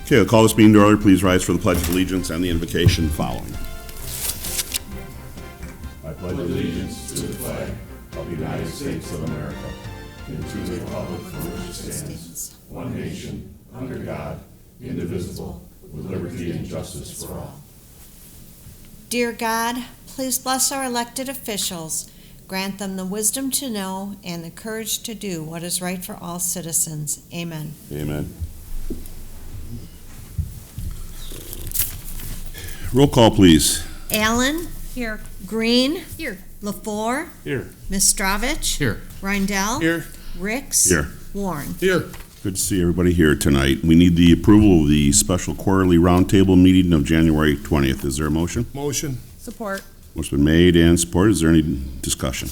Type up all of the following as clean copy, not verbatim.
Okay, I'll call this meeting to order. Please rise for the Pledge of Allegiance and the invocation following. I pledge allegiance to the flag of the United States of America and to the republic for which it stands, one nation, under God, indivisible, with liberty and justice for all. Dear God, please bless our elected officials. Grant them the wisdom to know and the courage to do what is right for all citizens. Amen. Amen. Roll call, please. Allen. Here. Green. Here. LaFleur. Here. Mistrovich. Here. Reindell. Here. Ricks. Here. Warren. Here. Good to see everybody here tonight. We need the approval of the special quarterly roundtable meeting of January 20th. Is there a motion? Motion. Support. Motion been made and supported. Is there any discussion?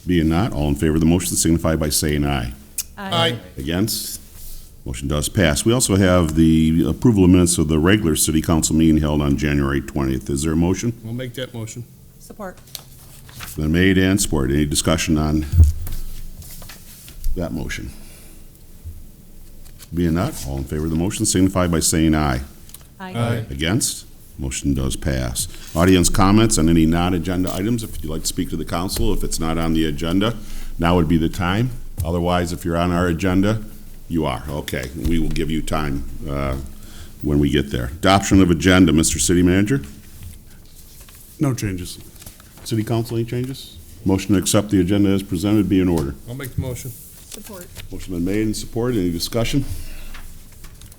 Being not, all in favor of the motion signify by saying aye. Aye. Against? Motion does pass. We also have the approval of minutes of the regular city council meeting held on January 20th. Is there a motion? We'll make that motion. Support. Been made and supported. Any discussion on that motion? Being not, all in favor of the motion signify by saying aye. Aye. Against? Motion does pass. Audience comments on any non-agenda items. If you'd like to speak to the council, if it's not on the agenda, now would be the time. Otherwise, if you're on our agenda, you are. Okay, we will give you time when we get there. Adoption of agenda, Mr. City Manager. No changes. City Council, any changes? Motion to accept the agenda as presented be in order. I'll make the motion. Support. Motion been made and supported. Any discussion?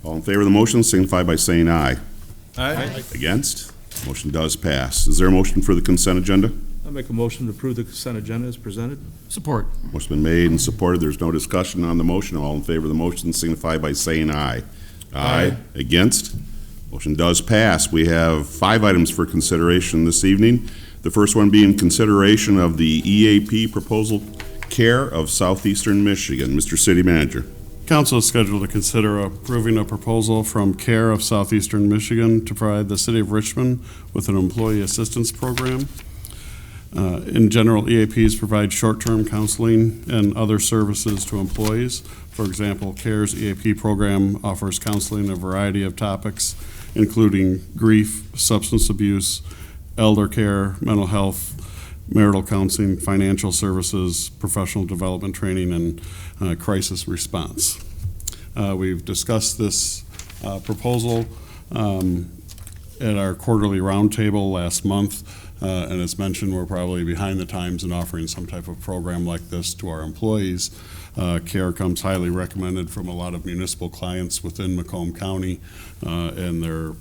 All in favor of the motion signify by saying aye. Aye. Against? Motion does pass. Is there a motion for the consent agenda? I'll make a motion to approve the consent agenda as presented. Support. Motion been made and supported. There's no discussion on the motion. All in favor of the motion signify by saying aye. Aye. Against? Motion does pass. We have 5 items for consideration this evening. The first one being consideration of the EAP proposal, Care of Southeastern Michigan. Mr. City Manager. Council is scheduled to consider approving a proposal from CARE of Southeastern Michigan to provide the city of Richmond with an employee assistance program. In general, EAPs provide short-term counseling and other services to employees. For example, CARE's EAP program offers counseling in a variety of topics, including grief, substance abuse, elder care, mental health, marital counseling, financial services, professional development training, and crisis response. We've discussed this proposal at our quarterly roundtable last month, and as mentioned, we're probably behind the times in offering some type of program like this to our employees. CARE comes highly recommended from a lot of municipal clients within Macomb County, and their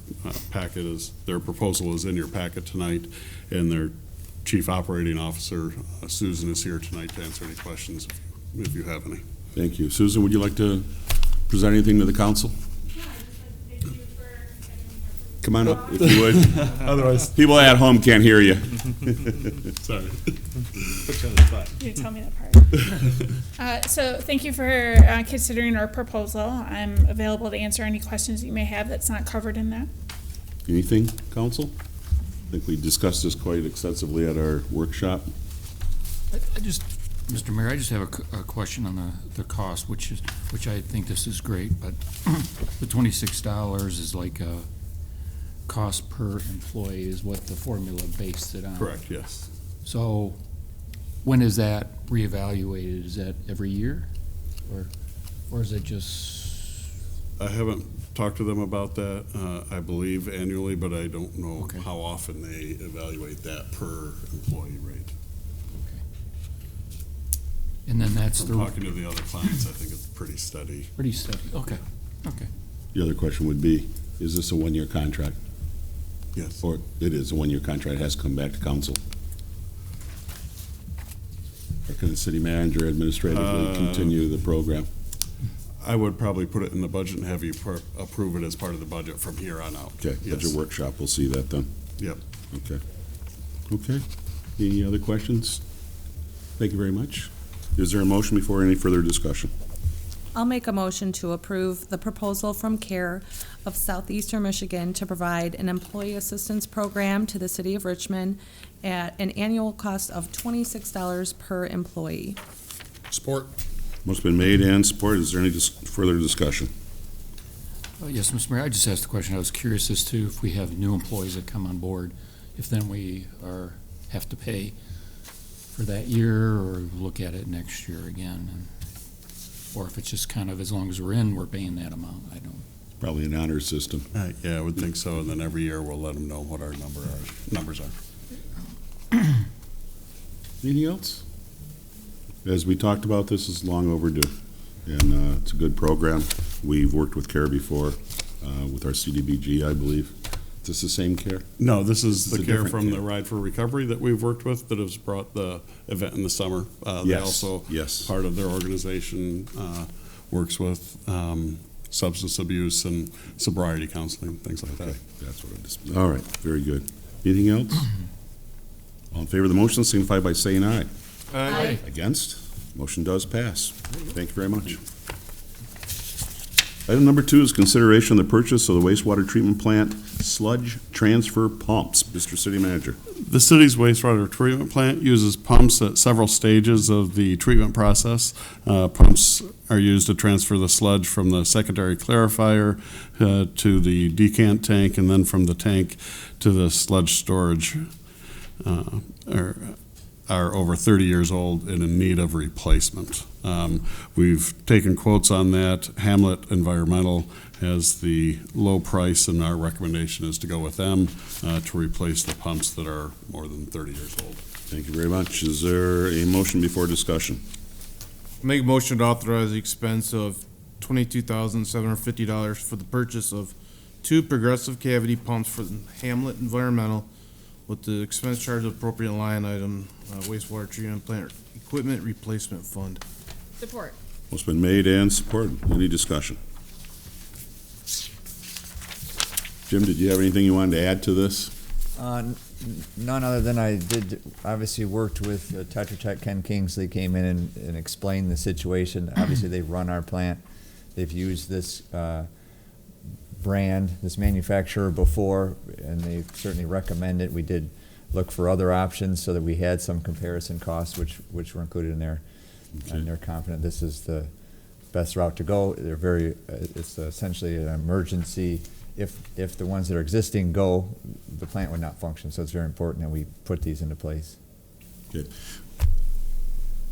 their proposal is in your packet tonight, and their Chief Operating Officer, Susan, is here tonight to answer any questions if you have any. Thank you. Susan, would you like to present anything to the council? Yeah, just like thank you for Come on up, if you would. Otherwise, People at home can't hear you. sorry. Put you on the spot. you tell me that part. So thank you for considering our proposal. I'm available to answer any questions you may have that's not covered in that. Anything, council? I think we discussed this quite extensively at our workshop. Mr. Mayor, I just have a question on the cost, which I think this is great, but the $26 is like a cost per employee is what the formula based it on. Correct, yes. So when is that reevaluated? Is that every year? Or is it just? I haven't talked to them about that, I believe annually, but I don't know Okay. how often they evaluate that per employee rate. And then that's From the talking to the other clients, I think it's pretty steady. pretty steady. Okay. The other question would be, is this a one-year contract? Yes. Or it is a one-year contract, it has to come back to council? Or can the city manager administratively continue the program? I would probably put it in the budget and have you approve it as part of the budget from here on out. Okay, Yes. budget workshop, we'll see that then. Yep. Okay. Okay. Any other questions? Thank you very much. Is there a motion before any further discussion? I'll make a motion to approve the proposal from CARE of Southeastern Michigan to provide an employee assistance program to the city of Richmond at an annual cost of $26 per employee. Support. Motion been made and supported. Is there any further discussion? Yes, Mr. Mayor, I just asked a question. I was curious as to if we have new employees that come on board, if then we have to pay for that year or look at it next year again. Or if it's just kind of, as long as we're in, we're paying that amount. I don't. Probably an honor system. Yeah, I would think so, and then every year we'll let them know what our numbers are. Anything else? As we talked about, this is long overdue, and it's a good program. We've worked with CARE before, with our CDBG, I believe. Is this the same CARE? No, this is It's the a care different from the care. Ride for Recovery that we've worked with that has brought the event in the summer. They Yes, also, yes. part of their organization, works with substance abuse and sobriety counseling, things like that. Okay, that's what it is. All right, very good. Anything else? All in favor of the motion, signify by saying aye. Aye. Against? Motion does pass. Thank you very much. Item number 2 is consideration of the purchase of the wastewater treatment plant sludge transfer pumps. Mr. City Manager. The city's wastewater treatment plant uses pumps at several stages of the treatment process. Pumps are used to transfer the sludge from the secondary clarifier to the decant tank, and then from the tank to the sludge storage. Are over 30 years old and in need of replacement. We've taken quotes on that. Hamlet Environmental has the low price, and our recommendation is to go with them to replace the pumps that are more than 30 years old. Thank you very much. Is there a motion before discussion? Make a motion to authorize the expense of $22,750 for the purchase of 2 progressive cavity pumps for Hamlet Environmental with the expense charge appropriate line item, wastewater treatment plant equipment replacement fund. Support. It's been made and supported. Any discussion? Jim, did you have anything you wanted to add to this? None other than I did, obviously worked with Tetra Tech. Ken Kingsley came in and explained the situation. Obviously, they run our plant. They've used this brand, this manufacturer before, and they certainly recommend it. We did look for other options so that we had some comparison costs, which were included in there. Okay. And they're confident this is the best route to go. They're very, it's essentially an emergency. If the ones that are existing go, the plant would not function. So it's very important that we put these into place. Okay.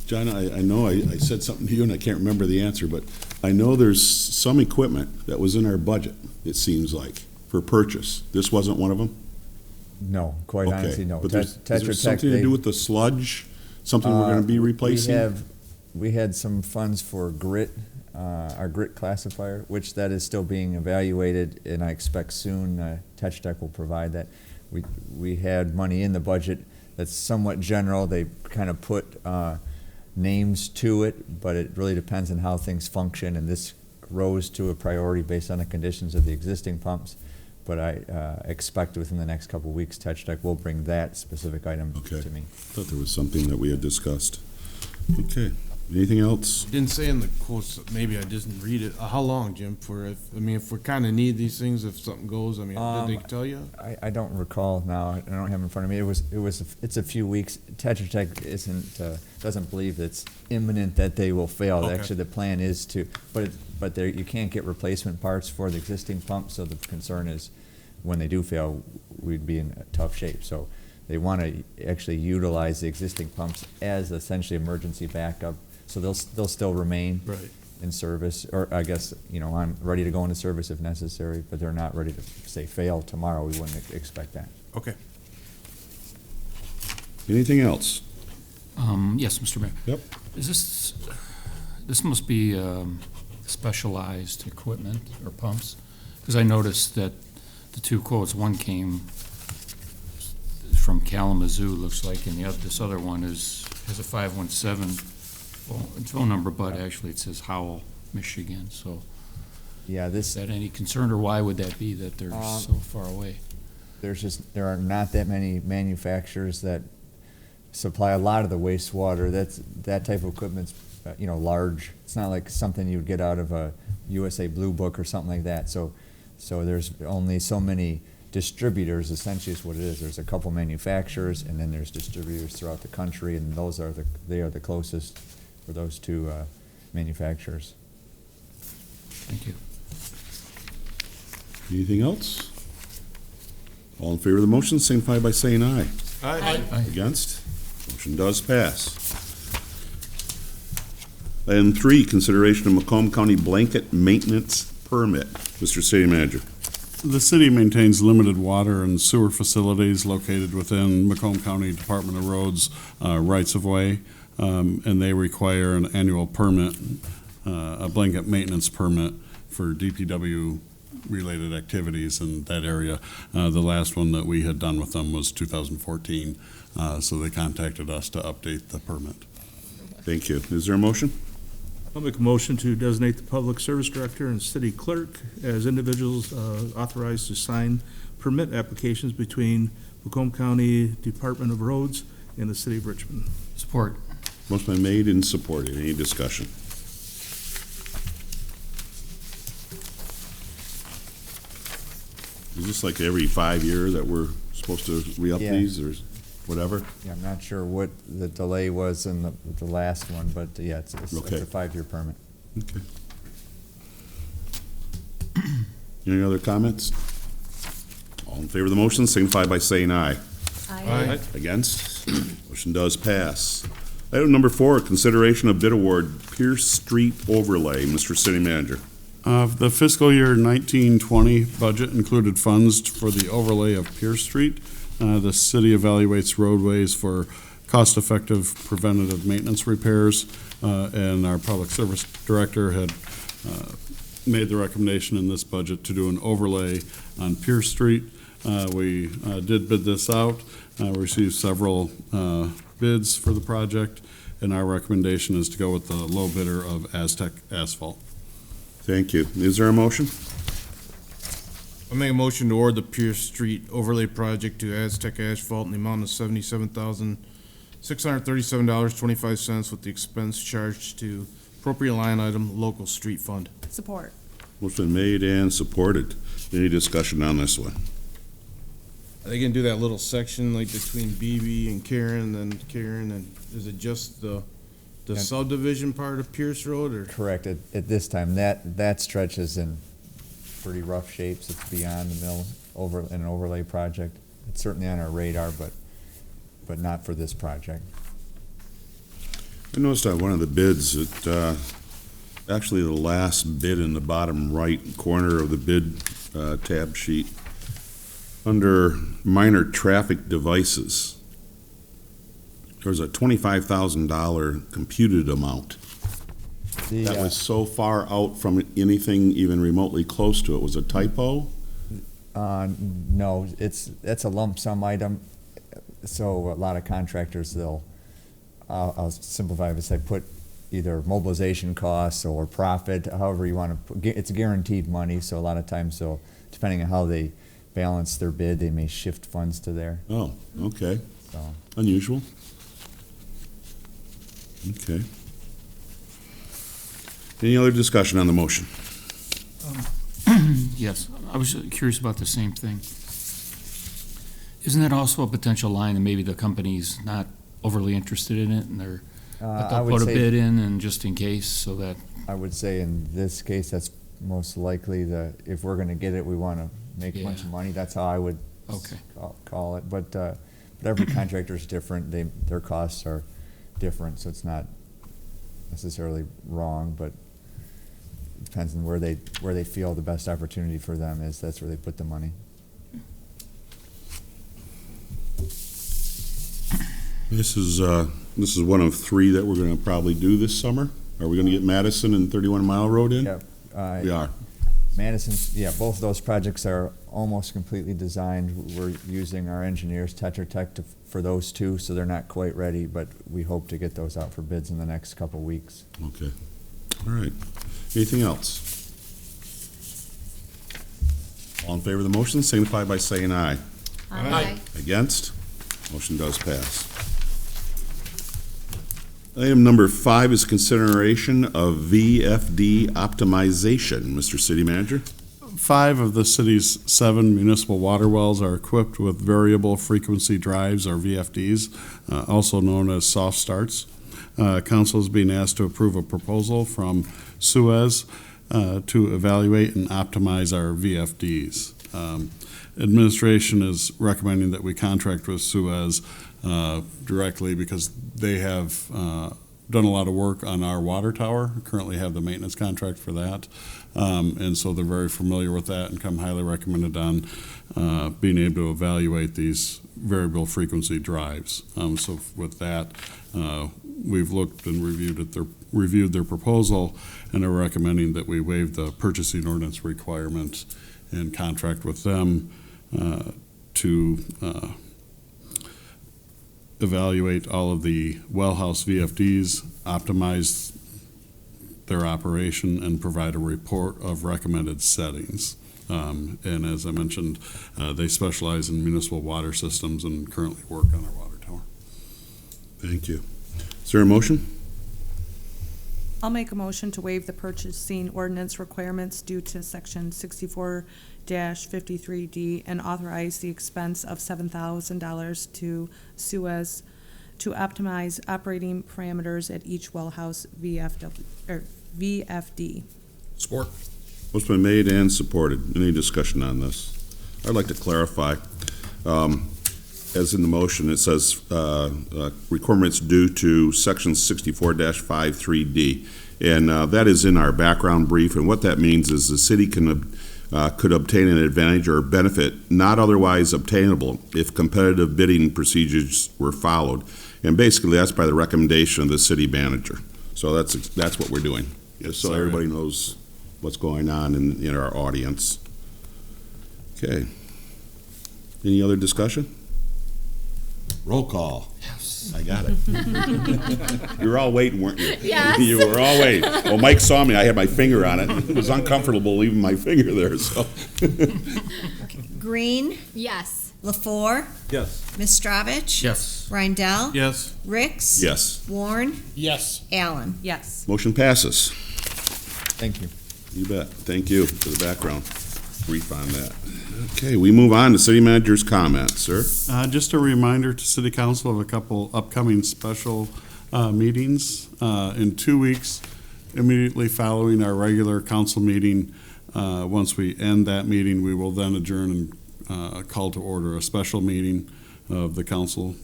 John, I know I said something to you and I can't remember the answer, but I know there's some equipment that was in our budget, it seems like, for purchase. This wasn't one of them? No, quite Okay. honestly, no. But is there Tetra Tech, something to do with the sludge? Something we're going to be replacing? We had some funds for grit, our grit classifier, which that is still being evaluated, and I expect soon Tetra Tech will provide that. We had money in the budget that's somewhat general. They kind of put names to it, but it really depends on how things function, and this rose to a priority based on the conditions of the existing pumps. But I expect within the next couple of weeks, Tetra Tech will bring that specific item Okay. to me. I thought there was something that we had discussed. Okay. Anything else? Didn't say in the quotes, maybe I didn't read it. How long, Jim, if we kind of need these things, if something goes, did they tell you? I don't recall now. I don't have it in front of me. It's a few weeks. Tetra Tech doesn't believe it's imminent that they will fail. Okay. Actually, the plan is to, but you can't get replacement parts for the existing pumps. So the concern is, when they do fail, we'd be in tough shape. So they want to actually utilize the existing pumps as essentially emergency backup. So they'll still remain Right. in service, or I guess, ready to go into service if necessary, but they're not ready to, say, fail tomorrow. We wouldn't expect that. Okay. Anything else? Yes, Mr. Mayor. Yep. Is this must be specialized equipment or pumps? Because I noticed that the 2 quotes, one came from Kalamazoo, looks like, and this other one has a 517 phone number, but actually it says Howell, Michigan. So Yeah, is that any concern, or why would that be that they're so far away? there are not that many manufacturers that supply a lot of the wastewater. That type of equipment's large. It's not like something you would get out of a USA Blue Book or something like that. So there's only so many distributors, essentially is what it is. There's a couple manufacturers, and then there's distributors throughout the country, and they are the closest for those 2 manufacturers. Thank you. Anything else? All in favor of the motion, signify by saying aye. Aye. Against? Motion does pass. Item 3, consideration of Macomb County blanket maintenance permit. Mr. City Manager. The city maintains limited water and sewer facilities located within Macomb County Department of Roads rights-of-way, and they require an annual permit, a blanket maintenance permit for DPW-related activities in that area. The last one that we had done with them was 2014, so they contacted us to update the permit. Thank you. Is there a motion? I'll make a motion to designate the Public Service Director and City Clerk as individuals authorized to sign permit applications between Macomb County Department of Roads and the City of Richmond. Support. Motion been made and supported. Any discussion? Is this like every 5 years that we're supposed to re-up Yeah. these or whatever? Yeah, I'm not sure what the delay was in the last one, but yeah, it's Okay. a 5-year permit. Okay. Any other comments? All in favor of the motion, signify by saying aye. Aye. Against? Motion does pass. Item number 4, consideration of bid award Pierce Street overlay. Mr. City Manager. The fiscal year 1920 budget included funds for the overlay of Pierce Street. The city evaluates roadways for cost-effective preventative maintenance repairs, and our public service director had made the recommendation in this budget to do an overlay on Pierce Street. We did bid this out, received several bids for the project, and our recommendation is to go with the low bidder of Aztec Asphalt. Thank you. Is there a motion? I make a motion to award the Pierce Street overlay project to Aztec Asphalt in the amount of $77,637.25 with the expense charged to appropriate line item, local street fund. Support. Motion made and supported. Any discussion on this one? Are they gonna do that little section like between BB and Karen, and is it just the Yeah. subdivision part of Pierce Road, or? Correct, at this time, that stretch is in pretty rough shapes. It's beyond the mill an overlay project. It's certainly on our radar, but not for this project. I noticed on one of the bids, actually the last bid in the bottom right corner of the bid tab sheet, under minor traffic devices, there was a $25,000 computed amount. That was so far out from anything even remotely close to it. Was it a typo? No, that's a lump sum item, so a lot of contractors, I'll simplify it, say put either mobilization costs or profit, however you want to put, it's guaranteed money, so a lot of times, so depending on how they balance their bid, they may shift funds to there, Oh, okay. so. Unusual. Okay. Any other discussion on the motion? Yes, I was curious about the same thing. Isn't that also a potential line, and maybe the company's not overly interested in it, and but I they'll would put a say- bid in, and just in case, so that, I would say in this case, that's most likely if we're gonna get it, we wanna make a bunch of Yeah. money, that's how I would Okay. call it, but every contractor's different, their costs are different, so it's not necessarily wrong, but it depends on where they feel the best opportunity for them is, that's where they put the money. This is one of 3 that we're gonna probably do this summer. Are we gonna get Madison and 31 Mile Road in? Yep. We are. Madison's, yeah, both of those projects are almost completely designed. We're using our engineers, Tetra Tech, for those 2, so they're not quite ready, but we hope to get those out for bids in the next couple weeks. Okay. All right. Anything else? All in favor of the motion, signify by saying aye. Aye. Against? Motion does pass. Item number 5 is consideration of VFD optimization. Mr. City Manager? 5 of the city's 7 municipal water wells are equipped with variable frequency drives, or VFDs, also known as soft starts. Council is being asked to approve a proposal from Suez to evaluate and optimize our VFDs. Administration is recommending that we contract with Suez directly because they have done a lot of work on our water tower, currently have the maintenance contract for that. And so they're very familiar with that and come highly recommended on being able to evaluate these variable frequency drives. So with that, we've looked and reviewed their proposal and are recommending that we waive the purchasing ordinance requirement and contract with them to evaluate all of the well house VFDs, optimize their operation, and provide a report of recommended settings. And as I mentioned, they specialize in municipal water systems and currently work on our water tower. Thank you. Is there a motion? I'll make a motion to waive the purchasing ordinance requirements due to section 64-53D and authorize the expense of $7,000 to Suez to optimize operating parameters at each well house VFD. Support. Motion been made and supported. Any discussion on this? I'd like to clarify. As in the motion, it says requirements due to section 64-53D. And that is in our background brief. And what that means is the city could obtain an advantage or benefit not otherwise obtainable if competitive bidding procedures were followed. And basically, that's by the recommendation of the city manager. So that's what we're doing. Just so everybody knows what's going on in our audience. Okay. Any other discussion? Roll call. Yes. I got it. You were all waiting, weren't you? Yes. You were all waiting. Well, Mike saw me. I had my finger on it. It was uncomfortable leaving my finger there, so. Green, Yes. LaFour, Yes. Mistravich. Yes. Rindell. Yes. Ricks. Yes. Warren, Yes. Allen. Yes. Motion passes. Thank you. You bet. Thank you for the background brief on that. Okay, we move on to city manager's comments, sir. Just a reminder to City Council of a couple upcoming special meetings. In 2 weeks, immediately following our regular council meeting, once we end that meeting, we will then adjourn and call to order a special meeting of the council.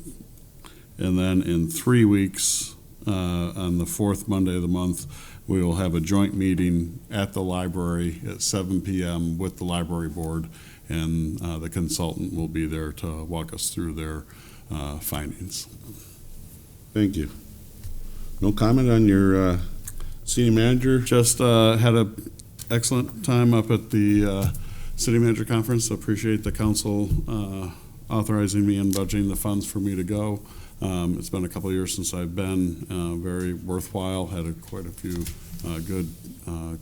And then in 3 weeks, on the fourth Monday of the month, we will have a joint meeting at the library at 7 p.m. with the library board, and the consultant will be there to walk us through their findings. Thank you. No comment on your city manager? Just had a excellent time up at the city manager conference. Appreciate the council authorizing me and budgeting the funds for me to go. It's been a couple of years since I've been. Very worthwhile. Had quite a few good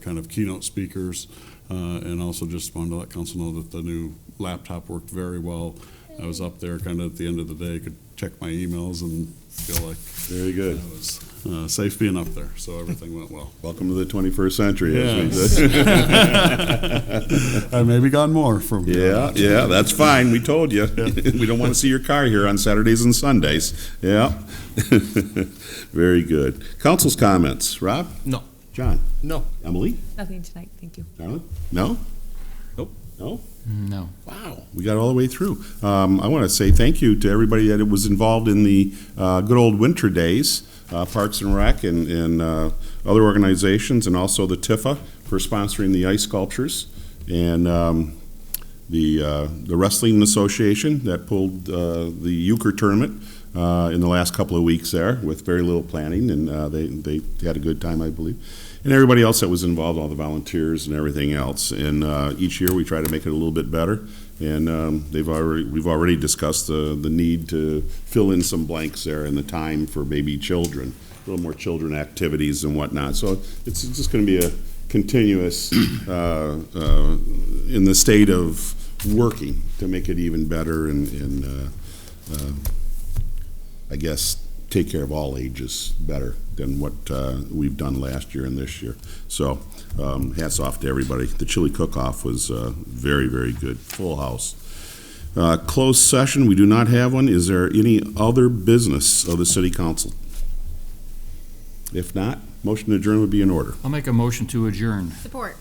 kind of keynote speakers, and also just wanted to let council know that the new laptop worked very well. I was up there kind of at the end of the day, could check my emails and feel like Very good. I was safe being up there, so everything went well. Welcome to the 21st century. Yes. As we say. I maybe got more from Yeah, that's fine. We told you. We don't want to see your car here on Saturdays and Sundays. Yeah. Very good. Council's comments. Rob? No. John? No. Emily? Nothing tonight, thank you. Charlotte? No? Nope. No? No. Wow, we got all the way through. I want to say thank you to everybody that was involved in the good old winter days, Parks and Rec and other organizations, and also the TIFA for sponsoring the ice sculptures, and the Wrestling Association that pulled the euchre tournament in the last couple of weeks there with very little planning, and they had a good time, I believe. And everybody else that was involved, all the volunteers and everything else. And each year we try to make it a little bit better. And we've already discussed the need to fill in some blanks there and the time for maybe children, a little more children activities and whatnot. So it's just going to be a continuous in the state of working to make it even better and I guess take care of all ages better than what we've done last year and this year. So hats off to everybody. The chili cook-off was very, very good. Full house. Closed session, we do not have one. Is there any other business of the city council? If not, motion to adjourn would be in order. I'll make a motion to adjourn. Support.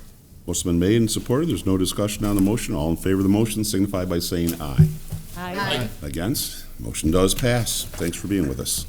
Motion been made and supported. There's no discussion on the motion. All in favor of the motion signify by saying aye. Aye. Against? Motion does pass. Thanks for being with us.